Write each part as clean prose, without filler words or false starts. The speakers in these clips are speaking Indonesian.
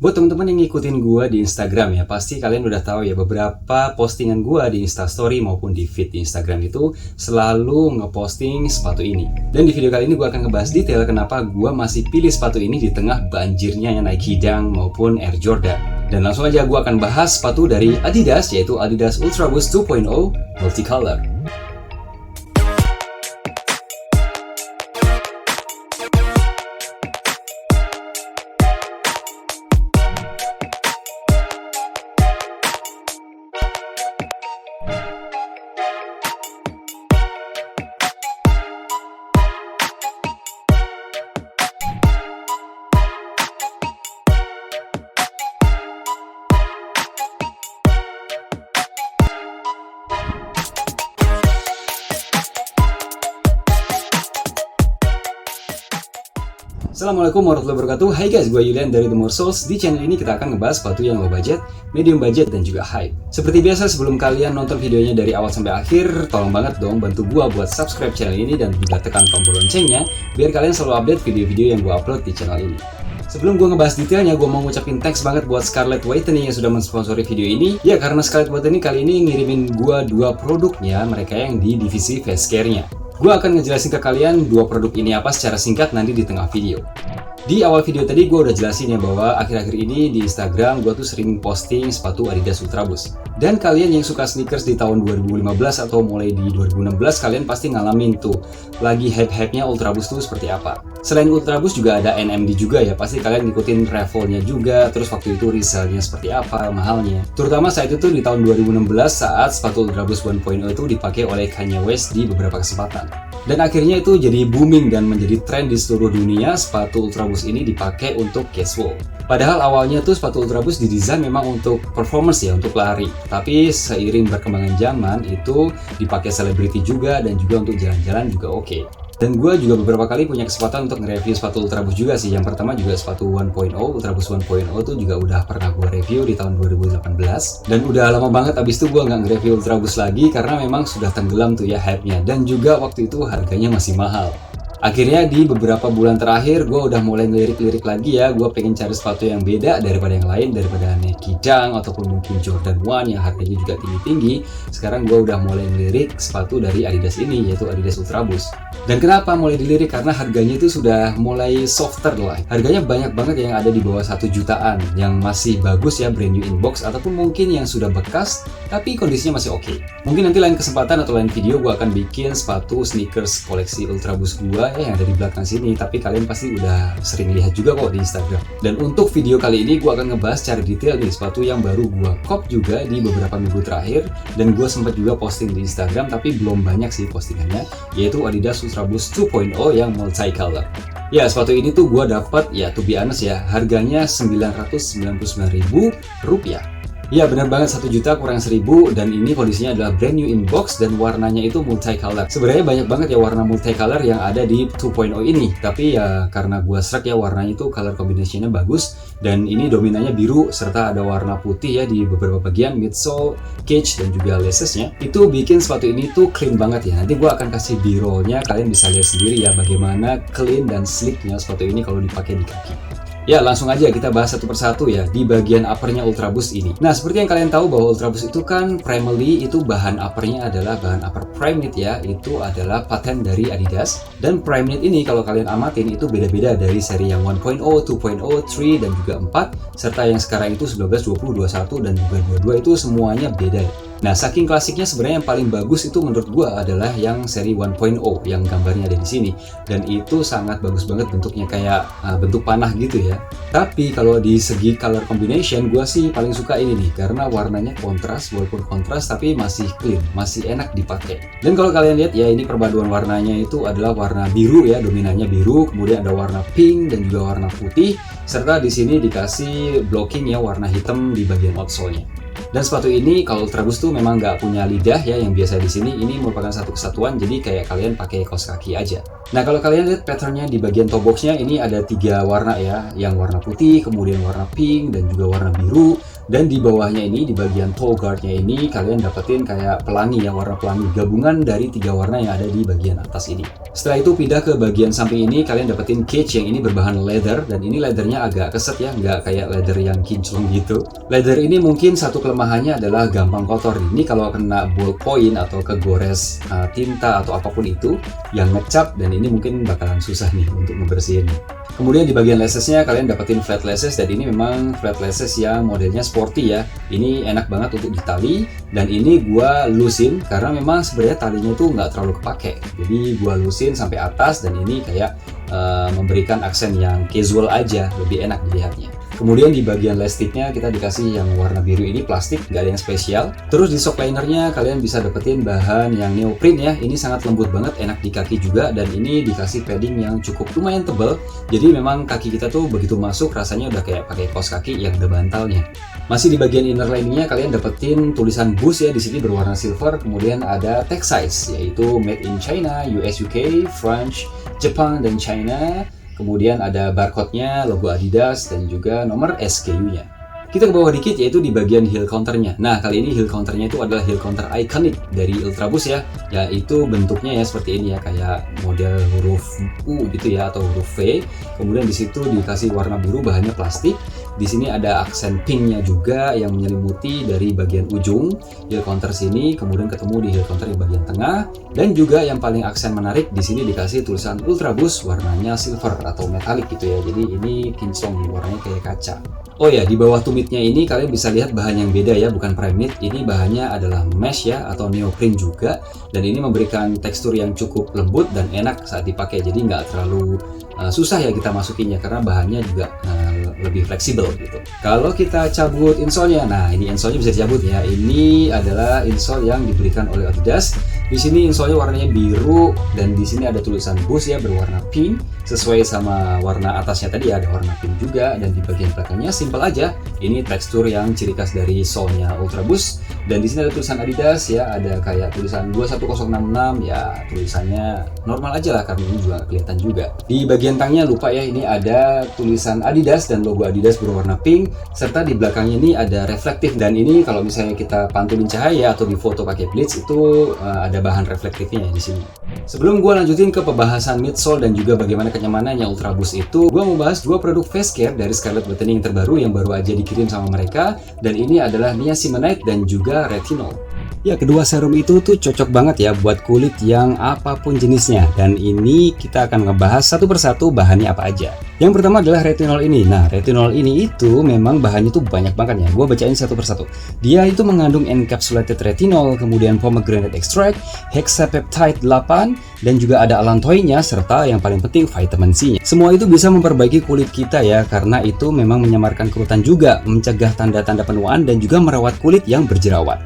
Buat teman-teman yang ngikutin gua di Instagram ya, pasti kalian udah tahu ya beberapa postingan gua di Instastory maupun di feed di Instagram itu selalu ngeposting sepatu ini. Dan di video kali ini gua akan ngebahas detail kenapa gua masih pilih sepatu ini di tengah banjirnya yang Nike Dunk maupun Air Jordan. Dan langsung aja gua akan bahas sepatu dari Adidas, yaitu Adidas Ultraboost 2.0 Multicolor. Assalamualaikum warahmatullahi wabarakatuh. Hai guys, gue Yulian dari The More Souls. Di channel ini kita akan ngebahas sepatu yang low budget, medium budget, dan juga high. Seperti biasa, sebelum kalian nonton videonya dari awal sampai akhir, tolong banget dong bantu gue buat subscribe channel ini dan juga tekan tombol loncengnya biar kalian selalu update video-video yang gue upload di channel ini. Sebelum gue ngebahas detailnya, gue mau ngucapin thanks banget buat Scarlett Whitney yang sudah mensponsori video ini. Ya, karena Scarlett Whitney kali ini ngirimin gue dua produknya, mereka yang di divisi face care-nya. Gue akan ngejelasin ke kalian dua produk ini apa secara singkat nanti di tengah video. Di awal video tadi gue udah jelasin ya bahwa akhir-akhir ini di Instagram gue tuh sering posting sepatu Adidas Ultraboost. Dan kalian yang suka sneakers di tahun 2015 atau mulai di 2016 kalian pasti ngalamin tuh lagi hype-hype-nya Ultraboost tuh seperti apa. Selain Ultraboost juga ada NMD juga ya, pasti kalian ngikutin raffle-nya juga, terus waktu itu resell-nya seperti apa, mahalnya. Terutama saat itu di tahun 2016 saat sepatu Ultraboost 1.0 itu dipakai oleh Kanye West di beberapa kesempatan. Dan akhirnya itu jadi booming dan menjadi tren di seluruh dunia, sepatu Ultraboost ini dipakai untuk casual. Padahal awalnya tuh sepatu Ultraboost didesain memang untuk performance ya, untuk lari. Tapi seiring berkembangan zaman itu dipakai selebriti juga dan juga untuk jalan-jalan juga oke. Dan gue juga beberapa kali punya kesempatan untuk nge-review sepatu Ultraboost juga sih. Yang pertama juga sepatu 1.0, Ultraboost 1.0 tuh juga udah pernah gue review di tahun 2018. Dan udah lama banget abis itu gue nggak nge-review Ultraboost lagi karena memang sudah tenggelam tuh ya hype-nya. Dan juga waktu itu harganya masih mahal. Akhirnya di beberapa bulan terakhir gue udah mulai ngelirik-lirik lagi ya. Gue pengen cari sepatu yang beda daripada yang lain, daripada Nike Dunk ataupun mungkin Jordan 1 yang harganya juga tinggi-tinggi. Sekarang gue udah mulai ngelirik sepatu dari Adidas ini, yaitu Adidas Ultraboost. Dan kenapa mulai dilirik? Karena harganya itu sudah mulai softer lah. Harganya banyak banget yang ada di bawah 1 jutaan, yang masih bagus ya, brand new in box, ataupun mungkin yang sudah bekas tapi kondisinya masih oke. Mungkin nanti lain kesempatan atau lain video gue akan bikin sepatu sneakers koleksi Ultraboost gue yang ada di belakang sini, tapi kalian pasti udah sering lihat juga kok di Instagram. Dan untuk video kali ini gue akan ngebahas secara detail nih sepatu yang baru gue cop juga di beberapa minggu terakhir, dan gue sempat juga posting di Instagram tapi belum banyak sih postingannya, yaitu Adidas Ultraboost 2.0 yang multicolor. Ya, sepatu ini tuh gue dapat ya, to be honest ya, harganya Rp999.000. Ya, benar banget, 1 juta kurang 1.000, dan ini kondisinya adalah brand new in box dan warnanya itu multicolor. Sebenarnya banyak banget ya warna multicolor yang ada di 2.0 ini, tapi ya karena gua srek ya warnanya itu color combination-nya bagus, dan ini dominannya biru serta ada warna putih ya di beberapa bagian midsole, cage, dan juga laces-nya. Itu bikin sepatu ini tuh clean banget ya. Nanti gua akan kasih B-roll-nya, kalian bisa lihat sendiri ya bagaimana clean dan sleek-nya sepatu ini kalau dipakai di kaki. Ya, langsung aja kita bahas satu persatu ya di bagian uppernya Ultraboost ini. Nah, seperti yang kalian tahu bahwa Ultraboost itu kan primarily itu bahan uppernya adalah bahan upper Primeknit ya, itu adalah paten dari Adidas. Dan Primeknit ini kalau kalian amatin itu beda-beda dari seri yang 1.0, 2.0, 3, dan juga 4, serta yang sekarang itu 19, 20, 21, dan juga 22 itu semuanya beda. Nah, saking klasiknya sebenarnya yang paling bagus itu menurut gua adalah yang seri 1.0 yang gambarnya ada di sini, dan itu sangat bagus banget bentuknya, kayak bentuk panah gitu ya. Tapi kalau di segi color combination gua sih paling suka ini nih karena warnanya kontras, walaupun kontras tapi masih clean, masih enak dipakai. Dan kalau kalian lihat ya, ini perpaduan warnanya itu adalah warna biru ya, dominannya biru, kemudian ada warna pink dan juga warna putih, serta di sini dikasih blocking ya warna hitam di bagian outsole-nya. Dan sepatu ini kalau Ultraboost tuh memang nggak punya lidah ya yang biasa di sini. Ini merupakan satu kesatuan, jadi kayak kalian pakai kaos kaki aja. Nah, kalau kalian lihat patternnya di bagian toe box-nya ini ada 3 warna ya, yang warna putih, kemudian warna pink, dan juga warna biru. Dan di bawahnya ini, di bagian toe guardnya ini, kalian dapetin kayak pelangi ya, warna pelangi gabungan dari 3 warna yang ada di bagian atas ini. Setelah itu pindah ke bagian samping ini, kalian dapetin cage yang ini berbahan leather, dan ini leathernya agak keset ya, nggak kayak leather yang kinclong gitu. Leather ini mungkin satu kelemahannya adalah gampang kotor. Ini kalau kena ballpoint atau kegores tinta atau apapun itu yang ngecap, dan ini mungkin bakalan susah nih untuk ngebersihin. Kemudian di bagian lacesnya kalian dapetin flat laces, dan ini memang flat laces yang modelnya sporty ya. Ini enak banget untuk ditali, dan ini gua lusin karena memang sebenarnya talinya itu nggak terlalu kepake. Jadi gua lusin sampai atas, dan ini kayak memberikan aksen yang casual aja, lebih enak dilihatnya. Kemudian di bagian lastiknya kita dikasih yang warna biru ini plastik, nggak ada yang spesial. Terus di shock linernya kalian bisa dapetin bahan yang neoprene ya. Ini sangat lembut banget, enak di kaki juga, dan ini dikasih padding yang cukup lumayan tebal. Jadi memang kaki kita tuh begitu masuk rasanya udah kayak pakai kaos kaki yang ada bantalnya. Masih di bagian inner liningnya kalian dapetin tulisan Boost ya, di sini berwarna silver. Kemudian ada tag size yaitu made in China, US, UK, France, Jepang, dan China. Kemudian ada barcode-nya, logo Adidas, dan juga nomor SKU-nya. Kita ke bawah dikit yaitu di bagian heel counternya. Nah, kali ini heel counternya itu adalah heel counter iconic dari Ultraboost ya. Yaitu bentuknya ya seperti ini ya, kayak model huruf U gitu ya, atau huruf V. Kemudian di situ dikasih warna biru, bahannya plastik. Di sini ada aksen pinknya juga yang menyelimuti dari bagian ujung heel counter sini, kemudian ketemu di heel counter di bagian tengah, dan juga yang paling aksen menarik di sini dikasih tulisan Ultraboost warnanya silver atau metallic gitu ya. Jadi ini kinclong, warnanya kayak kaca. Oh ya, di bawah tumitnya ini kalian bisa lihat bahan yang beda ya, bukan prime knit. Ini bahannya adalah mesh ya, atau neoprene juga, dan ini memberikan tekstur yang cukup lembut dan enak saat dipakai. Jadi nggak terlalu susah ya kita masukinnya karena bahannya juga lebih fleksibel gitu. Kalau kita cabut insole-nya, nah ini insole-nya bisa dicabut ya. Ini adalah insole yang diberikan oleh Adidas. Di sini insole-nya warnanya biru, dan di sini ada tulisan Boost ya berwarna pink sesuai sama warna atasnya tadi ada warna pink juga, dan di bagian belakangnya simple aja. Ini tekstur yang ciri khas dari sole-nya Ultraboost, dan di sini ada tulisan Adidas ya, ada kayak tulisan 21066 ya, tulisannya normal aja lah karena ini juga kelihatan juga. Di bagian tangnya lupa ya, ini ada tulisan Adidas dan logo Adidas berwarna pink, serta di belakangnya ini ada reflektif, dan ini kalau misalnya kita pantulin cahaya atau di foto pakai blitz itu ada bahan reflektifnya di sini. Sebelum gue lanjutin ke pembahasan midsole dan juga bagaimana kenyamanannya Ultraboost itu, gue mau bahas 2 produk face care dari Scarlett Botany yang terbaru yang baru aja dikirim sama mereka, dan ini adalah niacinamide dan juga retinol. Ya, kedua serum itu tuh cocok banget ya buat kulit yang apapun jenisnya, dan ini kita akan ngebahas satu persatu bahannya apa aja. Yang pertama adalah retinol ini. Nah, retinol ini itu memang bahannya tuh banyak banget ya. Gue bacain satu persatu. Dia itu mengandung encapsulated retinol, kemudian pomegranate extract, hexapeptide 8, dan juga ada allantoinnya, serta yang paling penting vitamin C-nya. Semua itu bisa memperbaiki kulit kita ya, karena itu memang menyamarkan kerutan juga, mencegah tanda-tanda penuaan, dan juga merawat kulit yang berjerawat.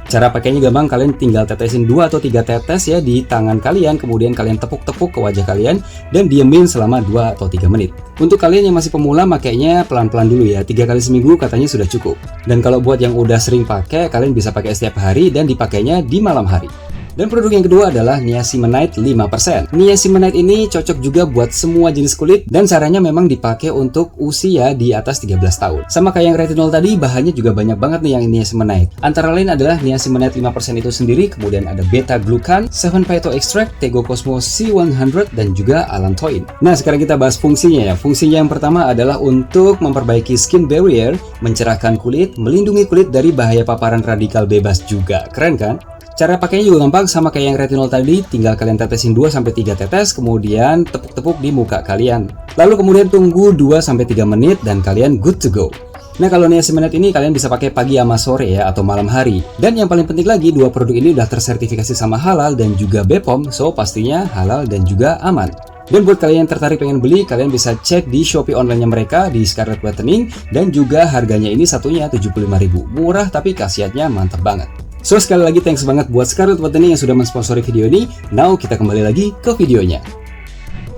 Cara pakainya gampang, kalian tinggal tetesin 2 atau 3 tetes ya di tangan kalian, kemudian kalian tepuk-tepuk ke wajah kalian dan diemin selama 2 atau 3 menit. Untuk kalian yang masih pemula, makainya pelan-pelan dulu ya, 3 kali seminggu katanya sudah cukup. Dan kalau buat yang udah sering pakai, kalian bisa pakai setiap hari dan dipakainya di malam hari. Dan produk yang kedua adalah niacinamide 5%. Niacinamide ini cocok juga buat semua jenis kulit, dan sarannya memang dipakai untuk usia di atas 13 tahun. Sama kayak yang retinol tadi, bahannya juga banyak banget nih yang niacinamide. Antara lain adalah niacinamide 5% itu sendiri, kemudian ada beta-glucan, 7-phyto extract, Tegocosmos C100, dan juga allantoin. Nah, sekarang kita bahas fungsinya ya. Fungsinya yang pertama adalah untuk memperbaiki skin barrier, mencerahkan kulit, melindungi kulit dari bahaya paparan radikal bebas juga. Keren kan? Cara pakainya juga gampang, sama kayak yang retinol tadi, tinggal kalian tetesin 2-3 tetes, kemudian tepuk-tepuk di muka kalian. Lalu kemudian tunggu 2-3 menit dan kalian good to go. Nah, kalau niacinamide ini kalian bisa pakai pagi sama sore ya, atau malam hari. Dan yang paling penting lagi, 2 produk ini udah tersertifikasi sama halal dan juga BPOM, so pastinya halal dan juga aman. Dan buat kalian yang tertarik pengen beli, kalian bisa cek di Shopee online-nya mereka di Scarlett Botany, dan juga harganya ini satunya 75.000. Murah tapi khasiatnya mantap banget. So, sekali lagi thanks banget buat Scarlett Botany yang sudah mensponsori video ini. Now, kita kembali lagi ke videonya.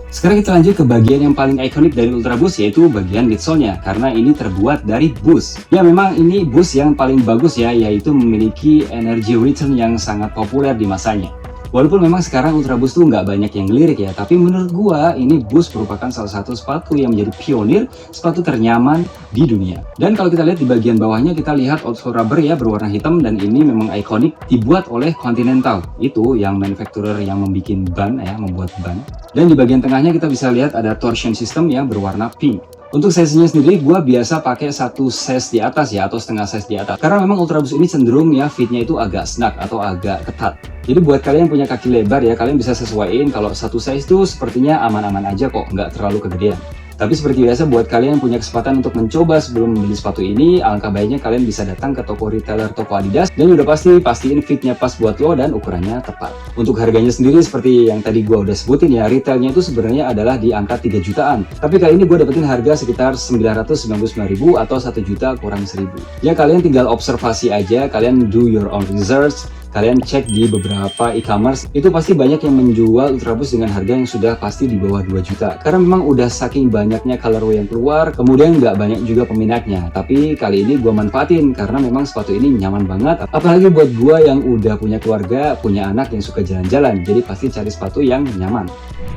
Sekarang kita lanjut ke bagian yang paling ikonik dari Ultraboost, yaitu bagian midsole-nya, karena ini terbuat dari Boost. Ya, memang ini Boost yang paling bagus ya, yaitu memiliki energy return yang sangat populer di masanya. Walaupun memang sekarang Ultra Boost tuh nggak banyak yang ngelirik ya, tapi menurut gua ini Boost merupakan salah satu sepatu yang menjadi pionir sepatu ternyaman di dunia. Dan kalau kita lihat di bagian bawahnya, kita lihat outsole rubber ya berwarna hitam, dan ini memang ikonik, dibuat oleh Continental. Itu yang manufacturer yang membuat ban ya, membuat ban. Dan di bagian tengahnya kita bisa lihat ada torsion system yang berwarna pink. Untuk size-nya sendiri, gue biasa pakai satu size di atas ya, atau setengah size di atas. Karena memang Ultra Boost ini cenderung ya, fitnya itu agak snug atau agak ketat. Jadi buat kalian yang punya kaki lebar ya, kalian bisa sesuaiin kalau satu size itu sepertinya aman-aman aja kok, nggak terlalu kegedean. Tapi seperti biasa, buat kalian yang punya kesempatan untuk mencoba sebelum membeli sepatu ini, alangkah baiknya kalian bisa datang ke toko retailer toko Adidas, dan udah pastiin fitnya pas buat lo dan ukurannya tepat. Untuk harganya sendiri seperti yang tadi gua udah sebutin ya, retailnya itu sebenarnya adalah di angka 3 jutaan. Tapi kali ini gua dapetin harga sekitar 999.000 atau 1 juta kurang 1.000. Ya kalian tinggal observasi aja, kalian do your own research. Kalian cek di beberapa e-commerce, itu pasti banyak yang menjual Ultra Boost dengan harga yang sudah pasti di bawah 2 juta. Karena memang udah saking banyaknya colorway yang keluar, kemudian nggak banyak juga peminatnya. Tapi kali ini gue manfaatin, karena memang sepatu ini nyaman banget. Apalagi buat gue yang udah punya keluarga, punya anak yang suka jalan-jalan. Jadi pasti cari sepatu yang nyaman.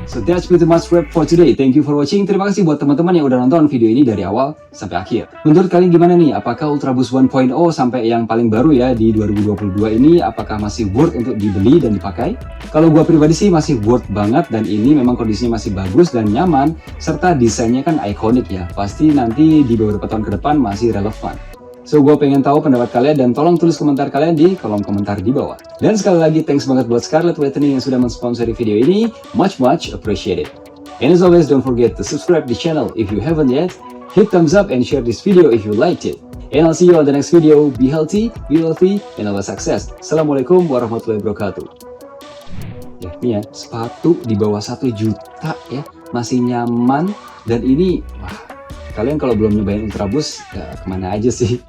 So that's pretty much wrap for today. Thank you for watching. Terima kasih buat teman-teman yang udah nonton video ini dari awal sampai akhir. Menurut kalian gimana nih? Apakah Ultra Boost 1.0 sampai yang paling baru ya di 2022 ini, apakah masih worth untuk dibeli dan dipakai? Kalau gua pribadi sih masih worth banget, dan ini memang kondisinya masih bagus dan nyaman, serta desainnya kan ikonik ya. Pasti nanti di beberapa tahun ke depan masih relevan. So, gue pengen tahu pendapat kalian, dan tolong tulis komentar kalian di kolom komentar di bawah. Dan sekali lagi, thanks banget buat Scarlett Whitney yang sudah mensponsori video ini. Much appreciated. And as always, don't forget to subscribe the channel if you haven't yet. Hit thumbs up and share this video if you liked it. And I'll see you on the next video. Be healthy, be wealthy, and always success. Assalamualaikum warahmatullahi wabarakatuh. Ya, ini ya, sepatu di bawah 1 juta ya, masih nyaman, dan ini, wah, kalian kalau belum nyobain Ultra Boost, ya kemana aja sih?